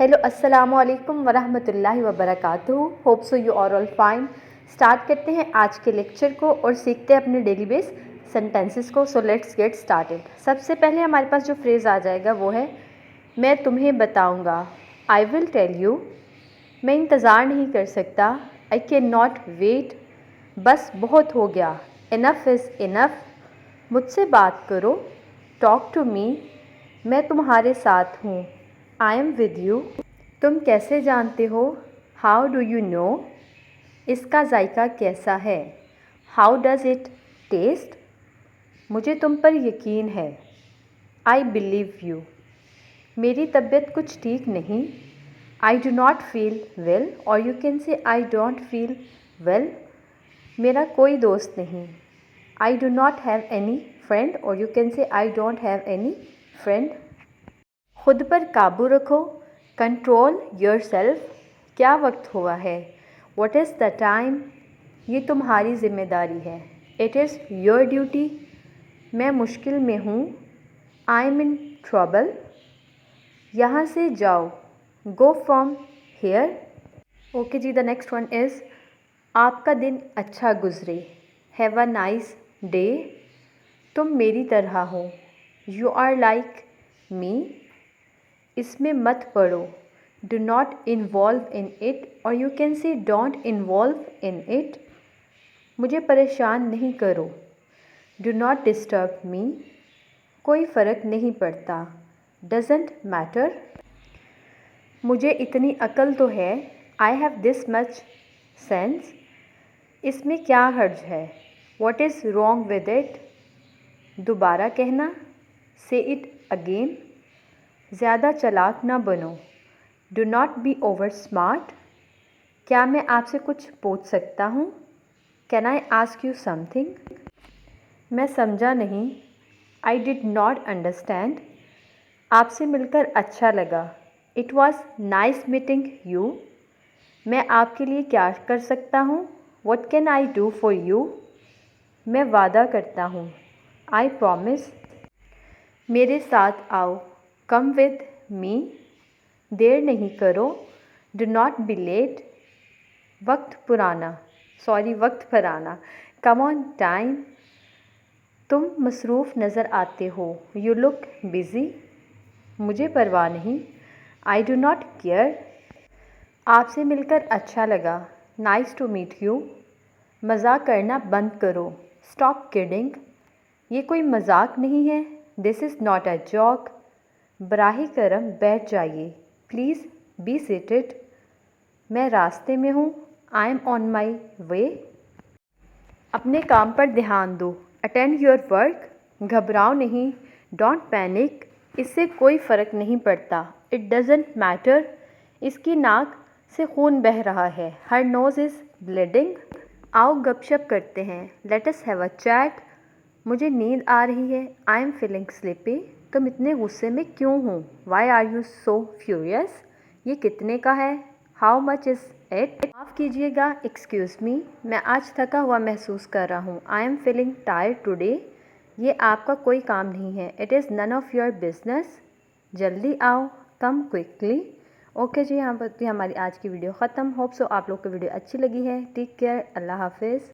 Hello अस्सलामु अलैकुम वरहमतुल्लाहि वबरकातुहू। Hope so you are all fine. Start करते हैं आज के लेक्चर को और सीखते हैं अपने डेली बेस सेंटेंसेस को। So let's get started. सबसे पहले हमारे पास जो फ्रेज़ आ जाएगा वो है मैं तुम्हें बताऊंगा। I will tell you. मैं इंतज़ार नहीं कर सकता। I can not wait. बस बहुत हो गया। Enough is enough. मुझसे बात करो। Talk to me. मैं तुम्हारे साथ हूँ। I am with you. तुम कैसे जानते हो? How do you know? इसका जायका कैसा है? How does it taste? मुझे तुम पर यकीन है। I believe you. मेरी तबीयत कुछ ठीक नहीं। I do not feel well, और you can say I don't feel well. मेरा कोई दोस्त नहीं। I do not have any friend, और you can say I don't have any friend. खुद पर काबू रखो। Control your self. क्या वक्त हुआ है? What is the time? ये तुम्हारी जिम्मेदारी है। It is your duty. मैं मुश्किल में हूँ। I am in trouble. यहाँ से जाओ। Go from here. Okay ji, the next one is आपका दिन अच्छा गुजरे। Have a nice day. तुम मेरी तरह हो। You are like me. इसमें मत पड़ो। Do not involve in it, और you can say don't involve in it. मुझे परेशान नहीं करो। Do not disturb me. कोई फ़र्क नहीं पड़ता। Doesn't matter. मुझे इतनी अक्ल तो है। I have this much sense. इसमें क्या हर्ज है? What is wrong with it? दोबारा कहना। से इट अगेन। ज़्यादा चालाक ना बनो। Do not be over smart. क्या मैं आपसे कुछ पूछ सकता हूँ? Can I ask you something? मैं समझा नहीं। I did not understand. आपसे मिलकर अच्छा लगा। It was nice meeting you. मैं आपके लिए क्या कर सकता हूँ? What can I do for you? मैं वादा करता हूँ। I promise. मेरे साथ आओ। Come with me. देर नहीं करो। Do not B late. वक्त पर आना। Come on time. तुम मसरूफ़ नज़र आते हो। You look busy. मुझे परवाह नहीं। I do not care. आपसे मिलकर अच्छा लगा। Nice to meet you. मजाक करना बंद करो। Stop kidding. ये कोई मजाक नहीं है। This is not a joke. बराह करम बैठ जाइए। Please be seated. मैं रास्ते में हूँ। I am on my way. अपने काम पर ध्यान दो। Attend your work. घबराओ नहीं। Don't panic. इससे कोई फ़र्क नहीं पड़ता। It doesn't matter. इसकी नाक से खून बह रहा है। Her nose is bleeding. आओ गपशप करते हैं। Let us have a chat. मुझे नींद आ रही है। I am feeling sleepy. तुम इतने गुस्से में क्यों हो? Why are you so furious? ये कितने का है? How much is it? माफ़ कीजिएगा, एक्सक्यूज़ मी, मैं आज थका हुआ महसूस कर रहा हूँ। I am feeling tired today. ये आपका कोई काम नहीं है। It is none of your business. जल्दी आओ। कम क्विकली। ओके जी, यहाँ पर हमारी आज की वीडियो ख़त्म। होप सो आप लोग को वीडियो अच्छी लगी है। Take care. अल्लाह हाफिज़।